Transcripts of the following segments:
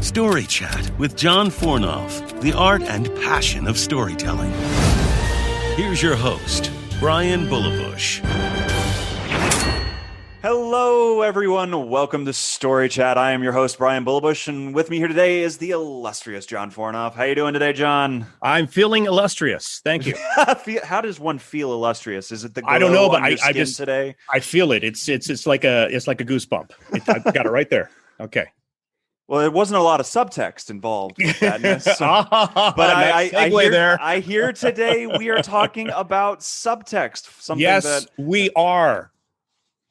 StoryChat with John Fornof, the art and passion of storytelling. Here's your host, Bryan Bullabush. Hello, everyone. Welcome to StoryChat. I am your host, Bryan Bullabush, and with me here today is the illustrious John Fornof. How you doing today, John? I'm feeling illustrious. Thank you. How does one feel illustrious? Is it the glow I don't know, but on your I skin just today? I feel it. It's like a goosebump. I've got it right there. Okay. Well, there wasn't a lot of subtext involved with that. But I hear today we are talking about subtext. Something yes, we are.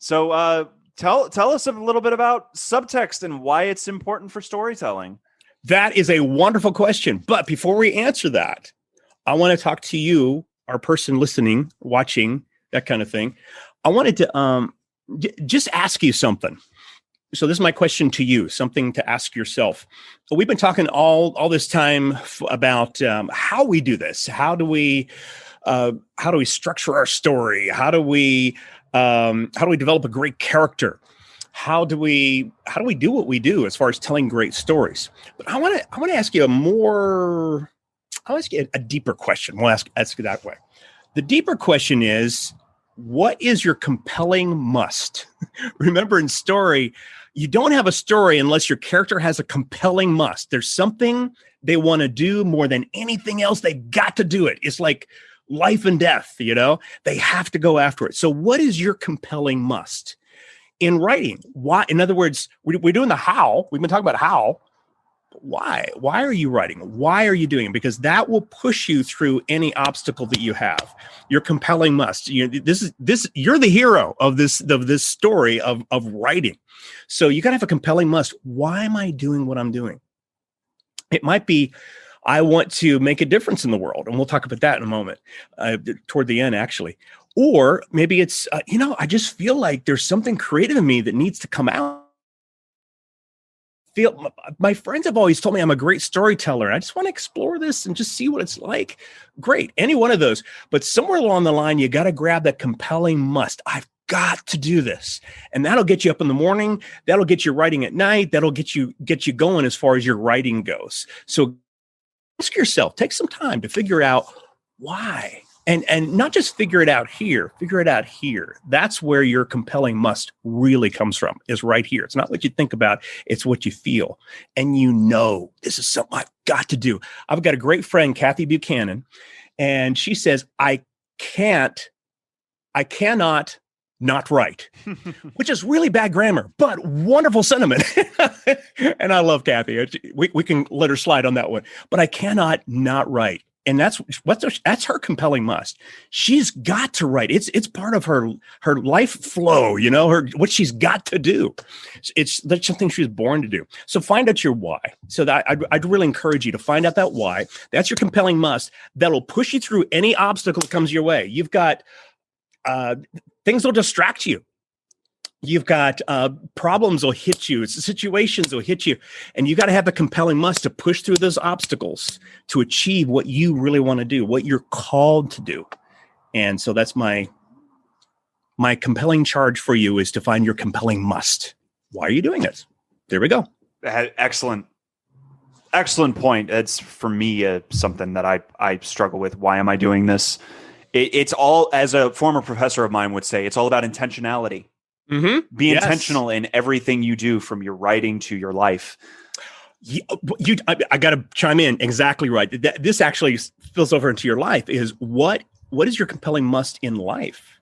So tell us a little bit about subtext and why it's important for storytelling. That is a wonderful question. But before we answer that, I want to talk to you, our person listening, watching, that kind of thing. I wanted to just ask you something. So this is my question to you, something to ask yourself. We've been talking all this time about how we do this. How do we structure our story? How do we develop a great character? How do we do what we do as far as telling great stories? But I want to ask you a deeper question. We'll ask it that way. The deeper question is, what is your compelling must? Remember, in story, you don't have a story unless your character has a compelling must. There's something they want to do more than anything else. They got to do it. It's like life and death, they have to go after it. So what is your compelling must in writing? Why? In other words, we're doing the how. We've been talking about how. Why are you writing? Why are you doing it? Because that will push you through any obstacle that you have. Your compelling must. You're the hero of this story of writing. So you got to have a compelling must. Why am I doing what I'm doing? It might be, I want to make a difference in the world. And we'll talk about that in a moment, toward the end, actually. Or maybe it's, I just feel like there's something creative in me that needs to come out. My friends have always told me I'm a great storyteller. I just want to explore this and just see what it's like. Great. Any one of those. But somewhere along the line, you got to grab that compelling must. I've got to do this. And that'll get you up in the morning. That'll get you writing at night. That'll get you going as far as your writing goes. So ask yourself, take some time to figure out why. And not just figure it out here. That's where your compelling must really comes from, is right here. It's not what you think about. It's what you feel. And this is something I've got to do. I've got a great friend, Kathy Buchanan, and she says, I cannot not write, which is really bad grammar, but wonderful sentiment. And I love Kathy. We can let her slide on that one, but I cannot not write. And that's her compelling must. She's got to write. It's part of her life flow, what she's got to do. That's something she was born to do. So find out your why. So that I'd really encourage you to find out that why. That's your compelling must. That'll push you through any obstacle that comes your way. You've got things will distract you. You've got problems will hit you. Situations will hit you. And you got to have the compelling must to push through those obstacles to achieve what you really want to do, what you're called to do. And so that's my compelling charge for you, is to find your compelling must. Why are you doing this? There we go. Excellent point. It's, for me, something that I struggle with. Why am I doing this? It's all, as a former professor of mine would say, it's all about intentionality. Mm-hmm. Be intentional in everything you do, from your writing to your life. I got to chime in. Exactly right. This actually spills over into your life. Is what is your compelling must in life?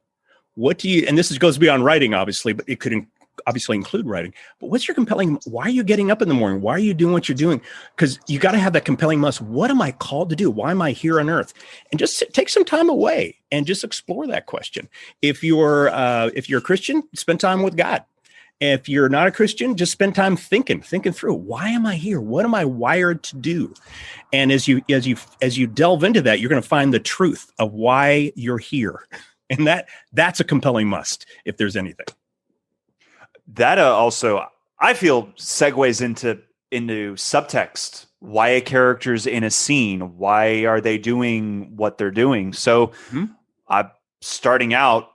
What do you? And this goes beyond writing, obviously, but it could obviously include writing. But what's your compelling? Why are you getting up in the morning? Why are you doing what you're doing? Because you got to have that compelling must. What am I called to do? Why am I here on earth? And just take some time away and just explore that question. If you're a Christian, spend time with God. If you're not a Christian, just spend time thinking through, why am I here? What am I wired to do? And as you delve into that, you're going to find the truth of why you're here. And that's a compelling must, if there's anything. That also, I feel, segues into subtext. Why are characters in a scene? Why are they doing what they're doing? So, starting out,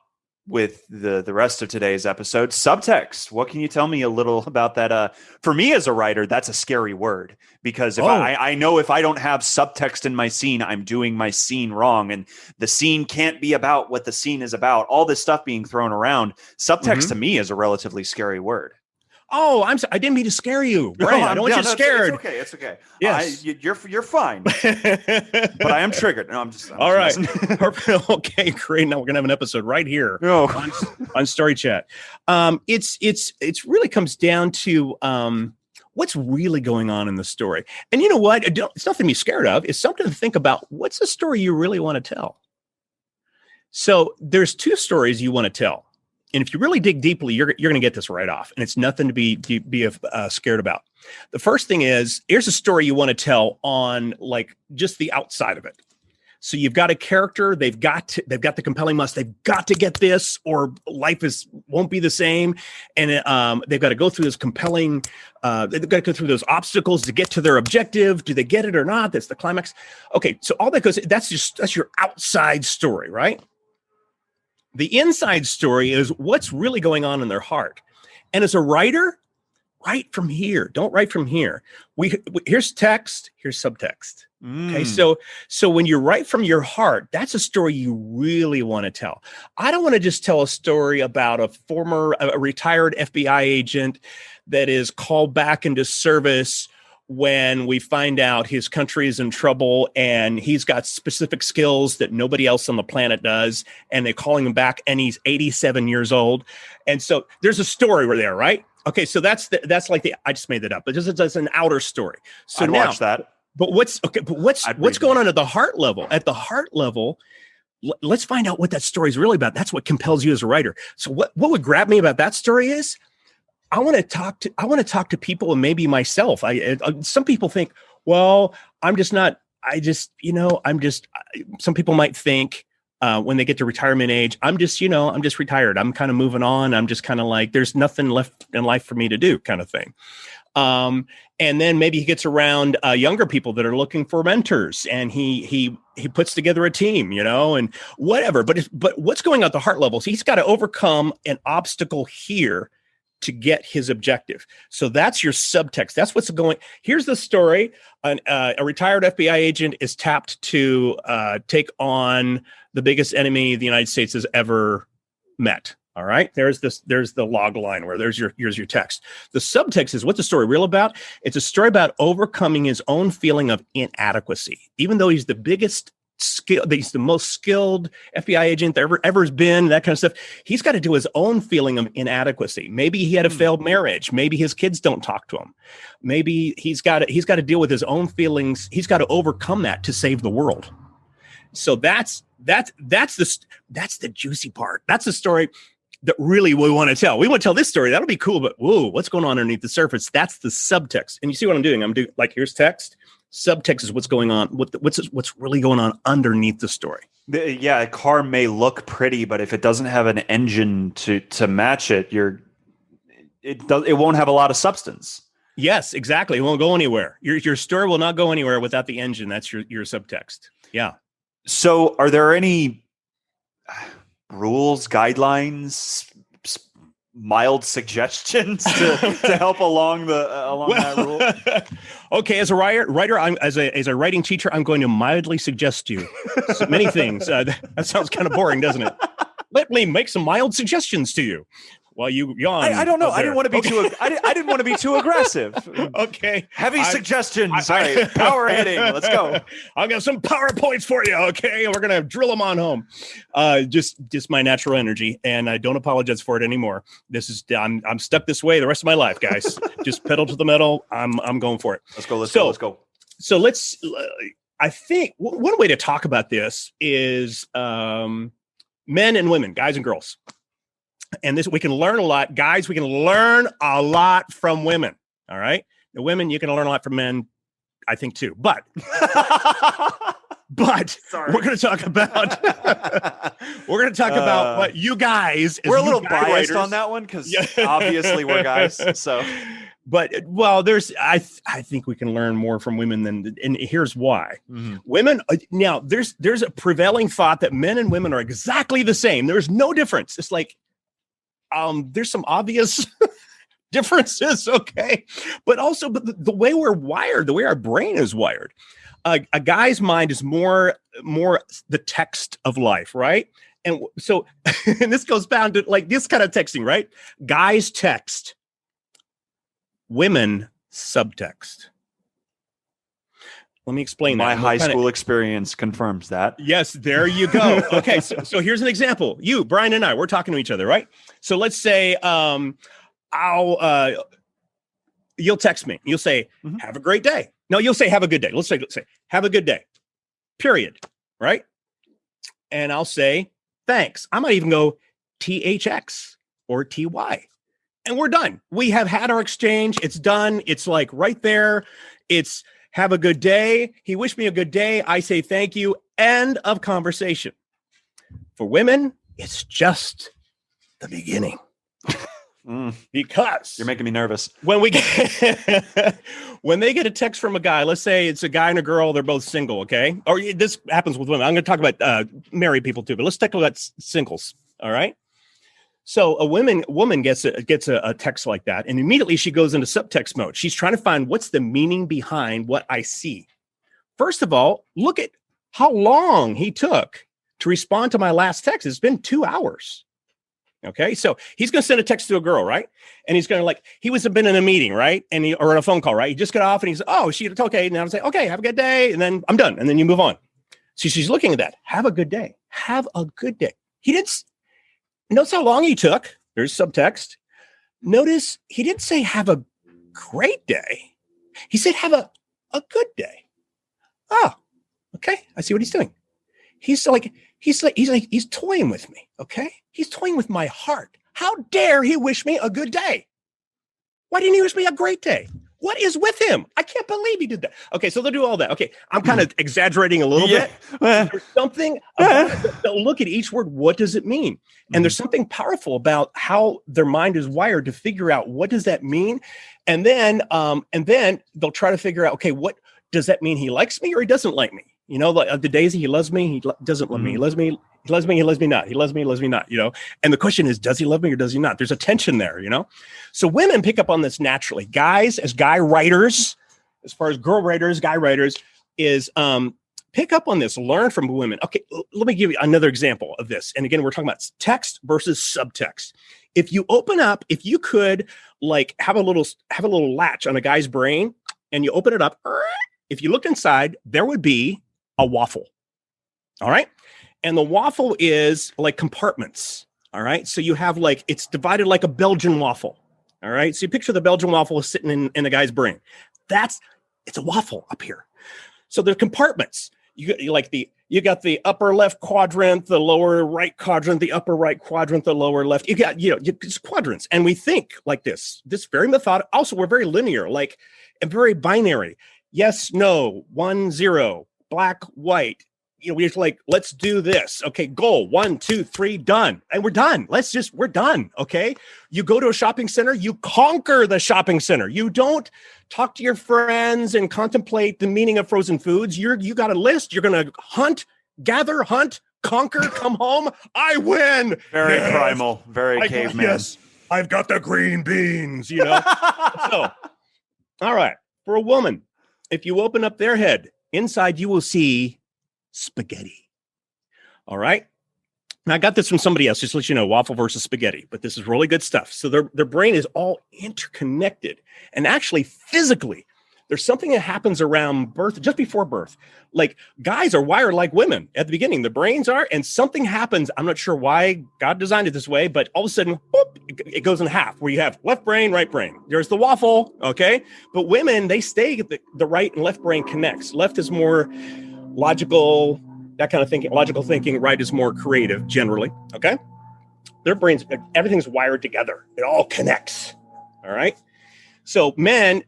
with the rest of today's episode. Subtext. What can you tell me a little about that? For me as a writer, that's a scary word, because if I know if I don't have subtext in my scene, I'm doing my scene wrong, and the scene can't be about what the scene is about. All this stuff being thrown around. Subtext to me is a relatively scary word. Oh, I didn't mean to scare you, Bryan. I don't want you scared. It's okay. Yes, you're fine. But I am triggered. No, I'm just all right. Okay, great. Now we're gonna have an episode right here on StoryChat. It's really comes down to what's really going on in the story, and you know what? It's nothing to be scared of. It's something to think about. What's the story you really want to tell? So there's two stories you want to tell. And if you really dig deeply, you're going to get this right off. And it's nothing to be scared about. The first thing is, here's a story you want to tell on like just the outside of it. So you've got a character, they've got the compelling must, they've got to get this or life won't be the same. And they've got to go through this compelling, they've got to go through those obstacles to get to their objective. Do they get it or not? That's the climax. Okay. So all that goes, that's your outside story, right? The inside story is what's really going on in their heart. And as a writer, write from here. Don't write from here. Here's text, here's subtext. Okay, so when you write from your heart, that's a story you really want to tell. I don't want to just tell a story about a retired FBI agent that is called back into service when we find out his country is in trouble and he's got specific skills that nobody else on the planet does, and they're calling him back and he's 87 years old. And so there's a story there, right? Okay, so that's I just made that up, but that's an outer story. So I'd watch that. But what's going on at the heart level? At the heart level, let's find out what that story is really about. That's what compels you as a writer. So what would grab me about that story is I want to talk to people, and maybe myself. Some people think, well, some people might think when they get to retirement age, I'm just retired. I'm kind of moving on. I'm just kind of like, there's nothing left in life for me to do, kind of thing. And then maybe he gets around younger people that are looking for mentors, and he puts together a team, and whatever. But what's going on at the heart level? So he's got to overcome an obstacle here to get his objective. So that's your subtext. That's what's going. Here's the story. A retired FBI agent is tapped to take on the biggest enemy the United States has ever met. All right. There's the log line where here's your text. The subtext is what's the story real about? It's a story about overcoming his own feeling of inadequacy. Even though he's the biggest he's the most skilled FBI agent there ever has been, that kind of stuff. He's got to do his own feeling of inadequacy. Maybe he had a failed marriage. Maybe his kids don't talk to him. Maybe he's got to deal with his own feelings. He's got to overcome that to save the world. So that's the juicy part. That's the story that really we want to tell. We want to tell this story. That'll be cool, but whoa, what's going on underneath the surface? That's the subtext. And you see what I'm doing? I'm doing like, here's text. Subtext is what's going on. What's really going on underneath the story. Yeah, a car may look pretty, but if it doesn't have an engine to match it, it won't have a lot of substance. Yes, exactly. It won't go anywhere. Your story will not go anywhere without the engine. That's your subtext. Yeah. So, are there any rules, guidelines, mild suggestions to help along that rule? Okay, as a writer, as a writing teacher, I'm going to mildly suggest to you many things. That sounds kind of boring, doesn't it? Let me make some mild suggestions to you. While you yawn. I don't know. I didn't want to be too. I didn't want to be too aggressive. Okay. Heavy suggestions. All right. Power hitting. Let's go. I'll get some PowerPoints for you. Okay. We're gonna drill them on home. Just my natural energy, and I don't apologize for it anymore. I'm stuck this way the rest of my life, guys. Just pedal to the metal. I'm going for it. Let's go. So I think one way to talk about this is men and women, guys and girls. And we can learn a lot. Guys, we can learn a lot from women. All right. The women, you can learn a lot from men, I think, too. But But we're going to talk about what you guys. We're a little biased writers, on that one because obviously we're guys. So, but I think we can learn more from women and here's why. Mm-hmm. Women now there's a prevailing thought that men and women are exactly the same. There's no difference. It's like there's some obvious differences, okay, but the way we're wired, the way our brain is wired. A guy's mind is more the text of life, right? And so, and this goes down to like this kind of texting, right? Guys text, women subtext. Let me explain My that. high school experience confirms that. Yes, there you go. Okay, so here's an example. You, Bryan, and I, we're talking to each other, right? So let's say you'll text me. You'll say, "Have a great day." No, you'll say, "Have a good day." Let's say, "Have a good day." Period. Right? And I'll say, "Thanks." I might even go THX or TY. And we're done. We have had our exchange. It's done. It's like right there. It's "Have a good day." He wished me a good day. I say thank you. End of conversation. For women, it's just the beginning. Because you're making me nervous. When they get a text from a guy, let's say it's a guy and a girl, they're both single, okay? Or this happens with women. I'm going to talk about married people too, but let's talk about singles, all right? So a woman gets a text like that, and immediately she goes into subtext mode. She's trying to find what's the meaning behind what I see. First of all, look at how long he took to respond to my last text. It's been 2 hours. Okay, so he's going to send a text to a girl, right? And he's going to he was been in a meeting, right? Or on a phone call, right? He just got off and he's, "Oh, she's okay." And I'm saying, "Okay, have a good day." And then I'm done. And then you move on. So she's looking at that. Have a good day. Have a good day. He didn't. Notice how long he took. There's subtext. Notice he didn't say have a great day. He said have a good day. Oh, okay. I see what he's doing. He's toying with me. Okay. He's toying with my heart. How dare he wish me a good day? Why didn't he wish me a great day? What is with him? I can't believe he did that. Okay, so they'll do all that. Okay, I'm kind of exaggerating a little bit. There's something about it. They'll look at each word. What does it mean? And there's something powerful about how their mind is wired to figure out what does that mean. And then they'll try to figure out, okay, what does that mean? He likes me or he doesn't like me? You know, like the days he loves me, he doesn't love me. He loves me, he loves me not. He loves me not, you know? And the question is, does he love me or does he not? There's a tension there, you know? So women pick up on this naturally. Guys, as guy writers, as far as girl writers, guy writers, is pick up on this, learn from women. Okay, let me give you another example of this. And again, we're talking about text versus subtext. If you open up, if you could like have a little latch on a guy's brain and you open it up, if you look inside, there would be a waffle. All right. And the waffle is like compartments. All right. So you have it's divided like a Belgian waffle. All right. So you picture the Belgian waffle sitting in a guy's brain. It's a waffle up here. So there's compartments. You got the upper left quadrant, the lower right quadrant, the upper right quadrant, the lower left. You got, it's quadrants. And we think like this very methodical. Also, we're very linear, and very binary. Yes, no, 1, 0, black, white. We're just let's do this. Okay, goal, 1, 2, 3, done. And we're done. We're done. Okay. You go to a shopping center, you conquer the shopping center. You don't talk to your friends and contemplate the meaning of frozen foods. You got a list. You're going to hunt, conquer, come home. I win. Very primal, very caveman. Yes, I've got the green beans, So, all right. For a woman, if you open up their head, inside you will see spaghetti. All right. Now I got this from somebody else, just to let you know, waffle versus spaghetti, but this is really good stuff. So their brain is all interconnected. And actually physically, there's something that happens around birth, just before birth. Like guys are wired like women at the beginning. The brains are, and something happens. I'm not sure why God designed it this way, but all of a sudden, whoop, it goes in half where you have left brain, right brain. There's the waffle. Okay. But women, they stay, the right and left brain connects. Left is more logical, that kind of thinking, logical thinking. Right is more creative generally. Okay. Their brains, everything's wired together. It all connects. All right. So men,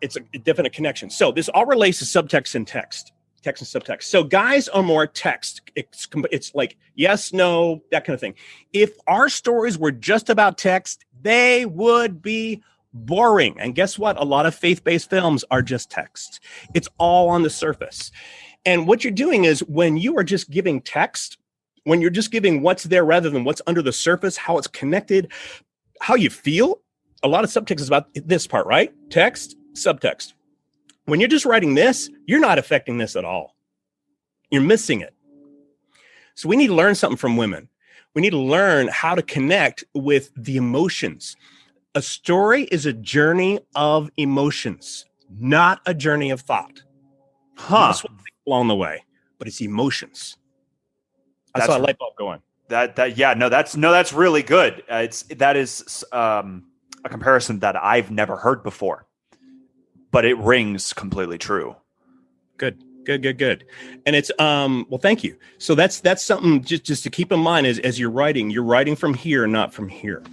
it's a definite connection. So this all relates to subtext and text. Text and subtext. So guys are more text. It's like yes, no, that kind of thing. If our stories were just about text, they would be boring. And guess what? A lot of faith-based films are just text. It's all on the surface. And what you're doing is when you are just giving text, when you're just giving what's there rather than what's under the surface, how it's connected, how you feel, a lot of subtext is about this part, right? Text, subtext. When you're just writing this, you're not affecting this at all. You're missing it. So we need to learn something from women. We need to learn how to connect with the emotions. A story is a journey of emotions, not a journey of thought. That's what along the way, but it's emotions. I saw a light bulb going. That's really good. That is a comparison that I've never heard before, but it rings completely true. Good. And it's well, thank you. So that's something just to keep in mind as you're writing from here, not from here.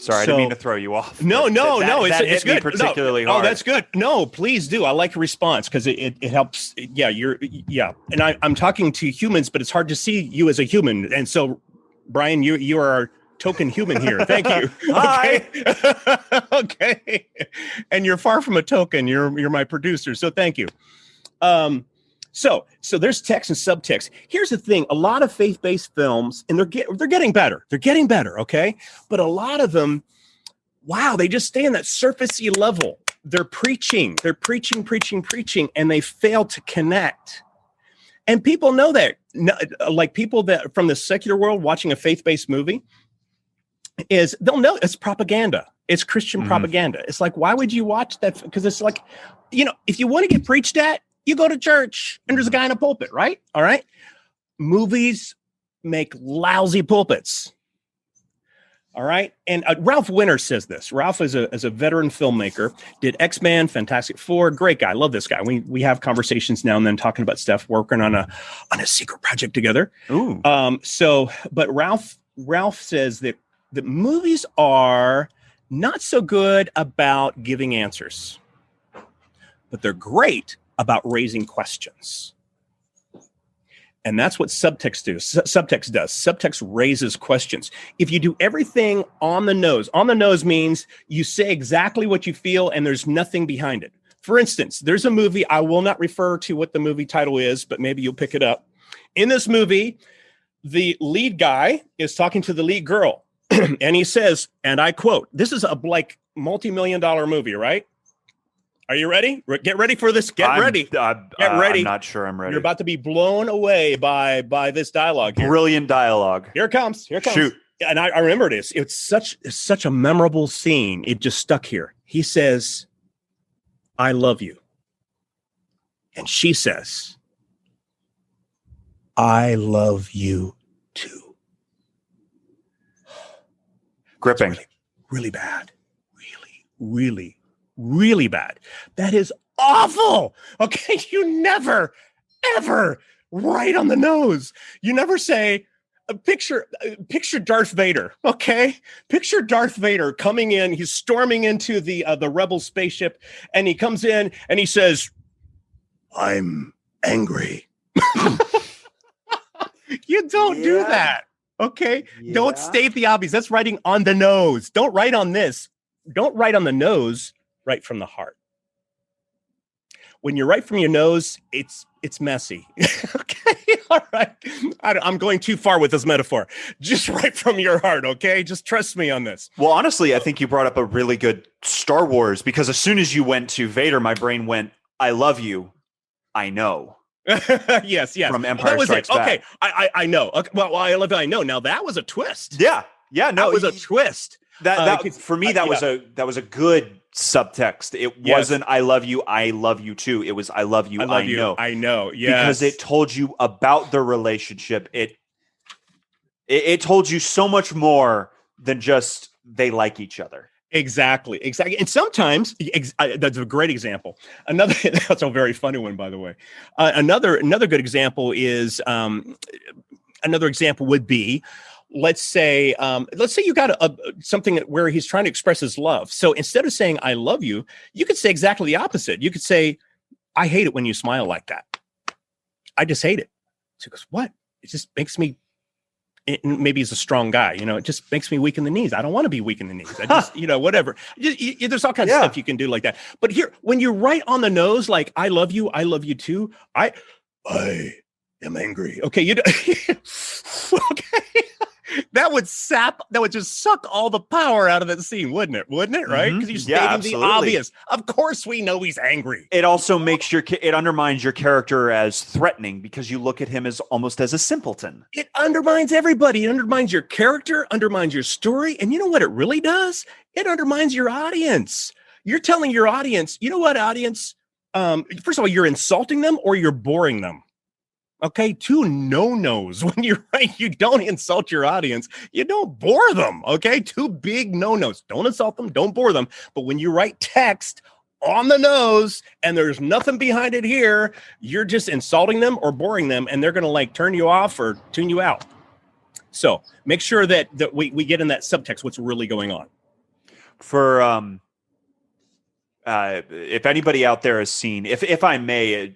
Sorry, I didn't mean to throw you off. No, it's good. Particularly hard. Oh, that's good. No, please do. I like your response because it helps. Yeah, and I'm talking to humans, but it's hard to see you as a human. And so, Bryan, you are our token human here. Thank you. Hi. Okay. And you're far from a token. You're my producer. So thank you. So there's text and subtext. Here's the thing. A lot of faith-based films, and they're getting better. They're getting better, okay? But a lot of them, wow, they just stay on that surfacey level. They're preaching, and they fail to connect. And people know that. Like people that from the secular world watching a faith-based movie, they'll know it's propaganda. It's Christian propaganda. It's like, why would you watch that? Because it's like, if you want to get preached at, you go to church and there's a guy in a pulpit, right? All right. Movies make lousy pulpits. All right. And Ralph Winter says this. Ralph is a veteran filmmaker, did X-Men, Fantastic Four. Great guy. Love this guy. We have conversations now and then talking about stuff, working on a secret project together. Ooh. But Ralph says that movies are not so good about giving answers, but they're great about raising questions. And that's what subtext does. Subtext raises questions. If you do everything on the nose means you say exactly what you feel and there's nothing behind it. For instance, there's a movie, I will not refer to what the movie title is, but maybe you'll pick it up. In this movie, the lead guy is talking to the lead girl and he says, and I quote, this is a multi-million-dollar movie, right? Are you ready? Get ready for this. Get ready. Get ready. I'm not sure I'm ready. You're about to be blown away by this dialogue here. Brilliant dialogue. Here it comes. Shoot. And I remember this. It's such a memorable scene. It just stuck here. He says, I love you. And she says, I love you too. Gripping. Really bad. Really bad. That is awful. Okay. You never, ever write on the nose. You never say, picture Darth Vader. Okay. Picture Darth Vader coming in. He's storming into the rebel spaceship and he comes in and he says, I'm angry. You don't do that. Okay. Yeah. Don't state the obvious. That's writing on the nose. Don't write on this. Don't write on the nose. Write from the heart. When you write from your nose, it's messy. Okay, all right. I'm going too far with this metaphor. Just write from your heart, okay? Just trust me on this. Well, honestly, I think you brought up a really good Star Wars because as soon as you went to Vader, my brain went, I love you, I know. yes. From Empire Strikes Back. Okay, I know. Okay, well, I love you, I know. Now that was a twist. Yeah, no, that was a twist. That for me, that was a good subtext. It wasn't I love you too. It was I love you, I know. Yeah. Because it told you about the relationship. It told you so much more than just they like each other. Exactly. And sometimes that's a great example. That's a very funny one, by the way. Another good example is another example would be, let's say you got something where he's trying to express his love. So instead of saying I love you, you could say exactly the opposite. You could say, I hate it when you smile like that. I just hate it. She goes, what? It just makes me, maybe he's a strong guy, it just makes me weak in the knees. I don't want to be weak in the knees. I just, whatever. There's all kinds of stuff you can do like that. But here, when you're right on the nose, like, I love you too. I am angry. Okay. Okay. That would just suck all the power out of that scene, wouldn't it? Right? Because you're stating the obvious. Of course we know he's angry. It also makes it undermines your character as threatening because you look at him as almost as a simpleton. It undermines everybody. It undermines your character, undermines your story. And you know what it really does? It undermines your audience. You're telling your audience, you know what, audience? First of all, you're insulting them or you're boring them. Okay, 2 no-nos. When you write, you don't insult your audience. You don't bore them. Okay, 2 big no-nos. Don't insult them. Don't bore them. But when you write text on the nose and there's nothing behind it here, you're just insulting them or boring them, and they're going to like turn you off or tune you out. So make sure that we get in that subtext, what's really going on. For if anybody out there has seen, if I may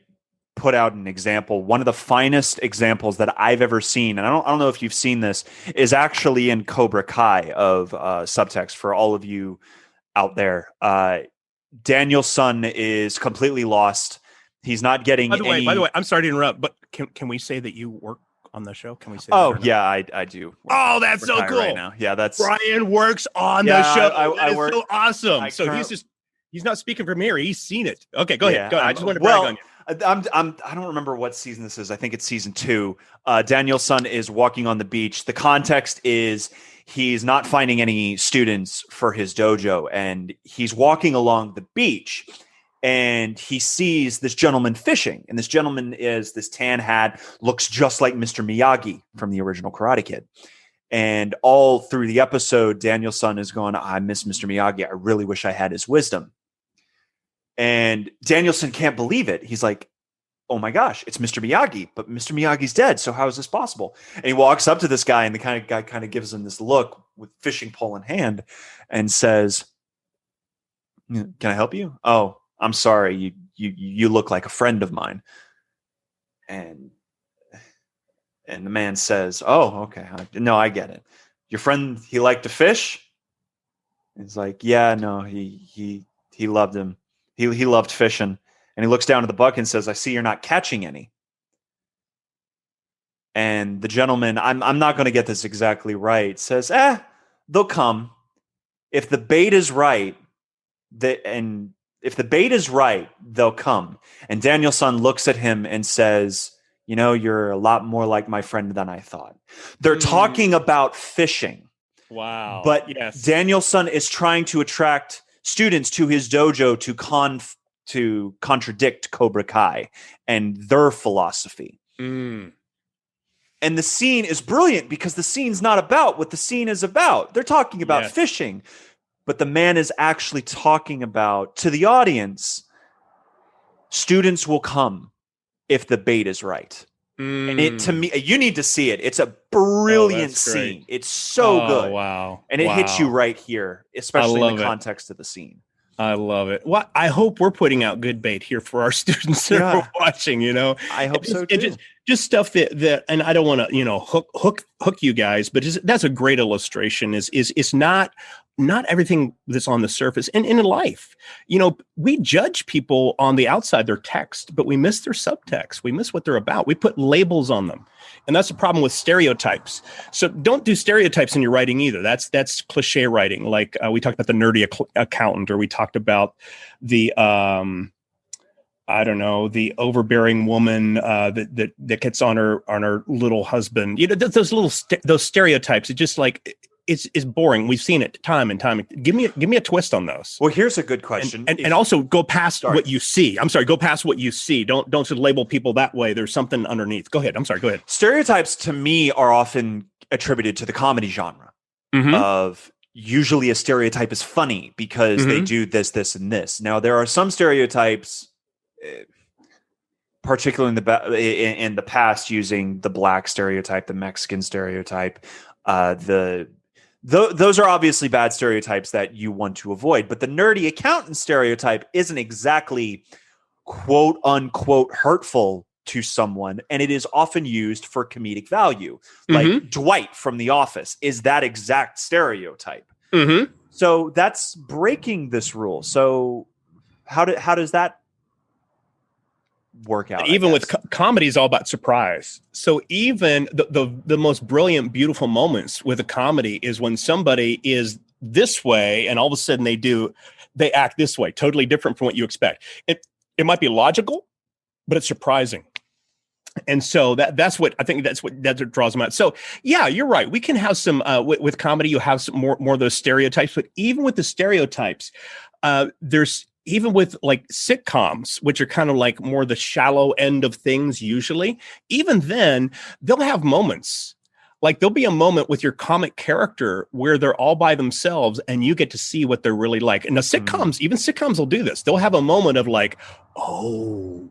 put out an example, one of the finest examples that I've ever seen, and I don't know if you've seen this, is actually in Cobra Kai of subtext for all of you out there. Daniel's son is completely lost. He's not getting By the way, I'm sorry to interrupt, but can we say that you work on the show? Can we say that? Yeah, I do. Oh, that's so cool. Right now. Yeah, that's Bryan works on the show. I work, so awesome. He's not speaking from here. He's seen it. Okay, go ahead. I just want to brag on you. I don't remember what season this is. I think it's season 2. Daniel's son is walking on the beach. The context is he's not finding any students for his dojo, and he's walking along the beach, and he sees this gentleman fishing. And this gentleman is this tan hat, looks just like Mr. Miyagi from the original Karate Kid. And all through the episode, Daniel's son is going, I miss Mr. Miyagi. I really wish I had his wisdom. And Danielson can't believe it. He's like, oh my gosh, it's Mr. Miyagi, but Mr. Miyagi's dead. So how is this possible? And he walks up to this guy, and the guy kind of gives him this look with fishing pole in hand and says, can I help you? Oh, I'm sorry. You look like a friend of mine. And the man says, oh, okay. No, I get it. Your friend, he liked to fish? He's like, yeah, no, he loved him. He loved fishing. And he looks down at the bucket and says, I see you're not catching any. And the gentleman, I'm not going to get this exactly right, says, they'll come. If the bait is right, they'll come. And Danielson looks at him and says, you're a lot more like my friend than I thought. They're talking about fishing. Wow. But yes. Danielson is trying to attract students to his dojo to contradict Cobra Kai and their philosophy. And the scene is brilliant because the scene's not about what the scene is about. They're talking about fishing, but the man is actually talking about, to the audience, students will come if the bait is right. And to me, you need to see it. It's a brilliant scene. It's so good. Wow. And it hits you right here, especially in the context of the scene. I love it. Well, I hope we're putting out good bait here for our students that are watching, I hope so too. Just stuff that, and I don't want to, hook you guys, but that's a great illustration is it's not everything that's on the surface. And in life, we judge people on the outside, their text, but we miss their subtext. We miss what they're about. We put labels on them. And that's the problem with stereotypes. So don't do stereotypes in your writing either. That's cliche writing. Like we talked about the nerdy accountant, or we talked about the, the overbearing woman that gets on her little husband. Those stereotypes. It's just like, it's boring. We've seen it time and time. Give me a twist on those. Well, here's a good question. And also go past what you see. I'm sorry, go past what you see. Don't just label people that way. There's something underneath. Go ahead. I'm sorry, go ahead. Stereotypes to me are often attributed to the comedy genre of usually a stereotype is funny because they do this, and this. Now, there are some stereotypes, particularly in the past, using the black stereotype, the Mexican stereotype, those are obviously bad stereotypes that you want to avoid. But the nerdy accountant stereotype isn't exactly quote unquote hurtful to someone, and it is often used for comedic value. Like Dwight from The Office is that exact stereotype. So that's breaking this rule. So how does that work out? Even with comedy is all about surprise. So even the most brilliant, beautiful moments with a comedy is when somebody is this way and all of a sudden they act this way, totally different from what you expect. It might be logical, but it's surprising. And so that's what I think that's what draws them out. So yeah, you're right. We can have some with comedy, you have some more of those stereotypes, but even with the stereotypes, there's even with like sitcoms, which are kind of like more the shallow end of things usually, even then they'll have moments. Like there'll be a moment with your comic character where they're all by themselves and you get to see what they're really like. And the sitcoms, even sitcoms will do this. They'll have a moment of like, oh,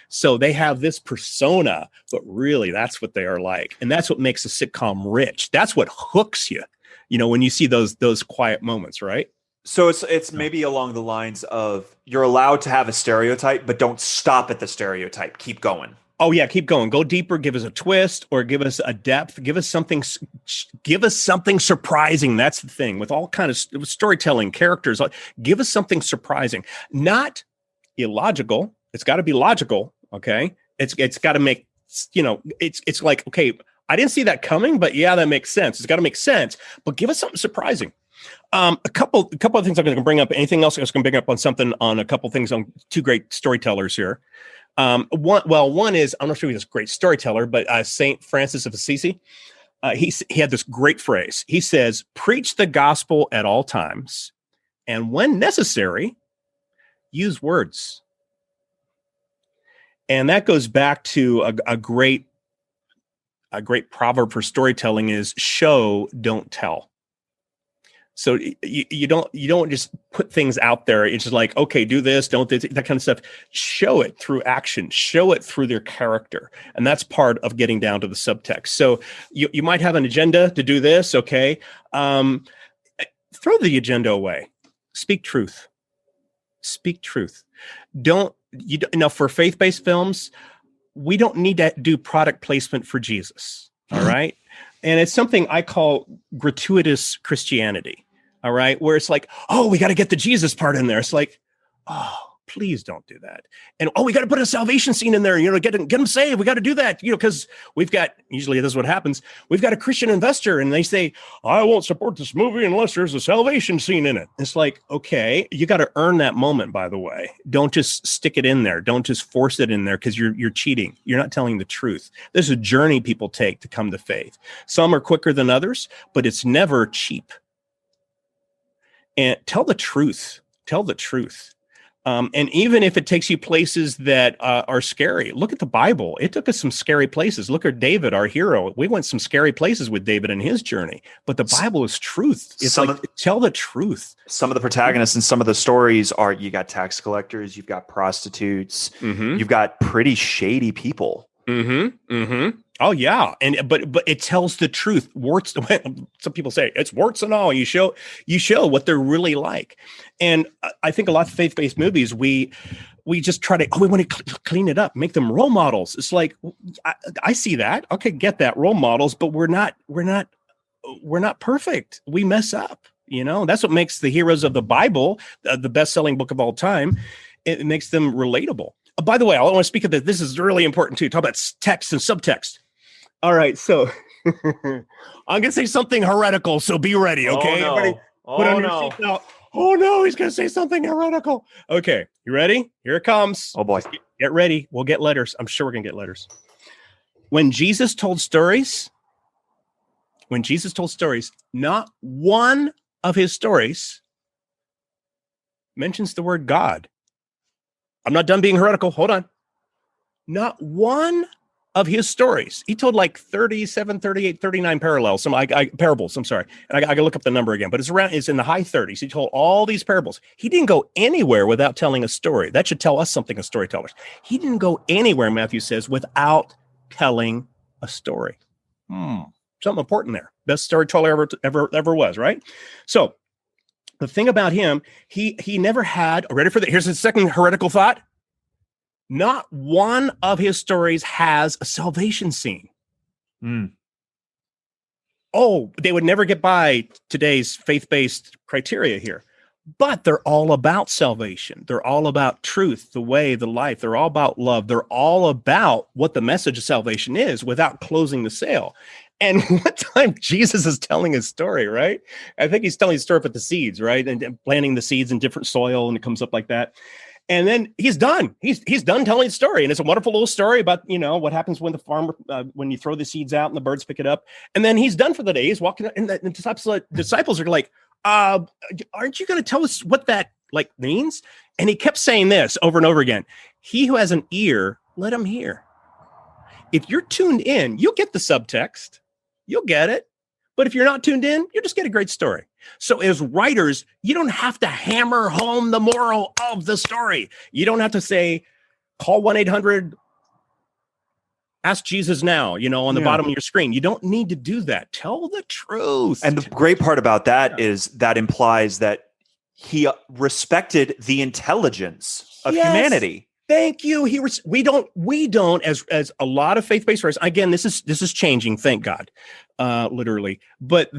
so they have this persona, but really that's what they are like. And that's what makes a sitcom rich. That's what hooks you, when you see those quiet moments, right? So it's maybe along the lines of you're allowed to have a stereotype, but don't stop at the stereotype. Keep going. Oh yeah, keep going. Go deeper. Give us a twist, or give us a depth. Give us something surprising. That's the thing with all kind of storytelling characters. Give us something surprising, not illogical. It's got to be logical. Okay, it's got to make it's like, okay, I didn't see that coming, but yeah, that makes sense. It's got to make sense, but give us something surprising. A couple of things I'm going to bring up. Anything else I was going to bring up on a couple things on two great storytellers here. One is, I'm not sure he's a great storyteller, but Saint Francis of Assisi. He had this great phrase. He says, "Preach the gospel at all times, and when necessary, use words." And that goes back to a great proverb for storytelling is show, don't tell. So you don't just put things out there. It's just like, okay, do this, don't this, that kind of stuff. Show it through action. Show it through their character. And that's part of getting down to the subtext. So you might have an agenda to do this. Okay. Throw the agenda away. Speak truth. Speak truth. For faith-based films, we don't need to do product placement for Jesus. All right. And it's something I call gratuitous Christianity. All right. Where it's like, oh, we got to get the Jesus part in there. It's like, oh, please don't do that. And, oh, we got to put a salvation scene in there, get them saved. We got to do that, because we've got, usually this is what happens. We've got a Christian investor and they say, I won't support this movie unless there's a salvation scene in it. It's like, okay, you got to earn that moment, by the way. Don't just stick it in there. Don't just force it in there because you're cheating. You're not telling the truth. There's a journey people take to come to faith. Some are quicker than others, but it's never cheap. And tell the truth. Tell the truth. And even if it takes you places that are scary, look at the Bible. It took us some scary places. Look at David, our hero. We went some scary places with David and his journey. But the Bible is truth. It's tell the truth. Some of the protagonists and some of the stories are, you got tax collectors, you've got prostitutes, you've got pretty shady people. Oh yeah, but it tells the truth. Warts. Some people say it's warts and all. You show what they're really like, and I think a lot of faith-based movies we just try to we want to clean it up, make them role models. It's like I see that. Okay, get that, role models, but we're not perfect. We mess up. That's what makes the heroes of the Bible the best-selling book of all time. It makes them relatable. By the way, I want to speak of this. This is really important too. Talk about text and subtext. All right, so I'm going to say something heretical, so be ready, okay? Oh, no. Everybody put on your seatbelt. Oh, no, he's going to say something heretical. Okay, you ready? Here it comes. Oh, boy. Get ready. We'll get letters. I'm sure we're going to get letters. When Jesus told stories, not one of his stories mentions the word God. I'm not done being heretical. Hold on. Not one of his stories. He told like 37, 38, 39 parables. I'm sorry. And I got to look up the number again, but it's in the high 30s. He told all these parables. He didn't go anywhere without telling a story. That should tell us something as storytellers. He didn't go anywhere, Matthew says, without telling a story. Something important there. Best storyteller ever was, right? So the thing about him, he never had, ready for that? Here's his second heretical thought. Not one of his stories has a salvation scene. Oh, they would never get by today's faith-based criteria here. But they're all about salvation. They're all about truth, the way, the life. They're all about love. They're all about what the message of salvation is without closing the sale. And one time Jesus is telling his story, right? I think he's telling his story about the seeds, right? And planting the seeds in different soil, and it comes up like that. And then he's done. He's done telling the story. And it's a wonderful little story about, what happens when the farmer, when you throw the seeds out and the birds pick it up. And then he's done for the day. He's walking and the disciples are like, aren't you going to tell us what that means? And he kept saying this over and over again. He who has an ear, let him hear. If you're tuned in, you'll get the subtext. You'll get it. But if you're not tuned in, you'll just get a great story. So as writers, you don't have to hammer home the moral of the story. You don't have to say, call 1-800, ask Jesus now, on the bottom of your screen. You don't need to do that. Tell the truth. And the great part about that is that implies that he respected the intelligence of humanity. Thank you. We don't as a lot of faith-based writers. Again, this is changing, thank God, literally. But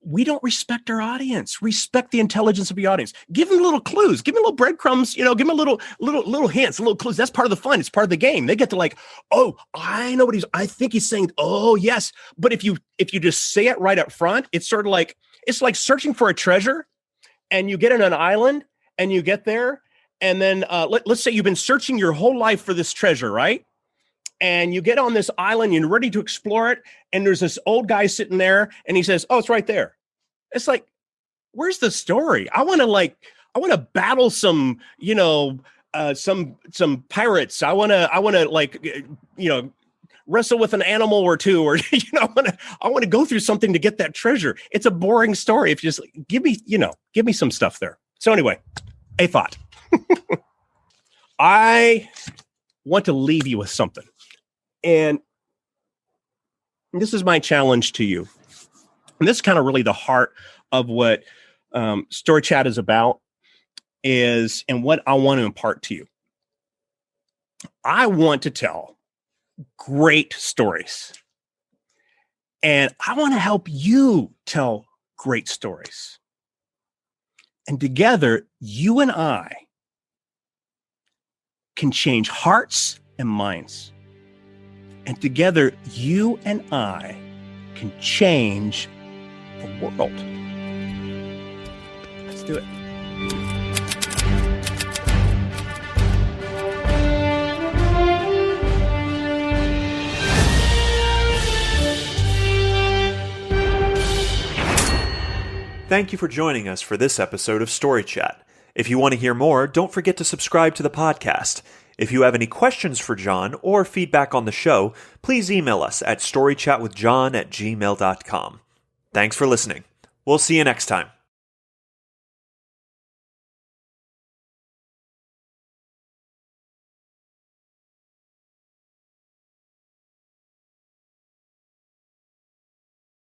we don't respect our audience. Respect the intelligence of the audience. Give them little clues. Give them little breadcrumbs. Give them little hints, little clues. That's part of the fun. It's part of the game. They get to oh, I know what I think he's saying. Oh, yes. But if you just say it right up front, it's sort of it's like searching for a treasure, and you get on an island, and you get there, and then let's say you've been searching your whole life for this treasure, right? And you get on this island, you're ready to explore it, and there's this old guy sitting there, and he says, "Oh, it's right there." It's like, where's the story? I want to battle some, some pirates. I want to wrestle with an animal or two, or I want to go through something to get that treasure. It's a boring story if you just give me some stuff there. So anyway, a thought. I want to leave you with something. And this is my challenge to you. And this is kind of really the heart of what StoryChat is about, and what I want to impart to you. I want to tell great stories. And I want to help you tell great stories. And together, you and I can change hearts and minds. And together, you and I can change the world. Let's do it. Thank you for joining us for this episode of StoryChat. If you want to hear more, don't forget to subscribe to the podcast. If you have any questions for John or feedback on the show, please email us at storychatwithjohn@gmail.com. Thanks for listening. We'll see you next time.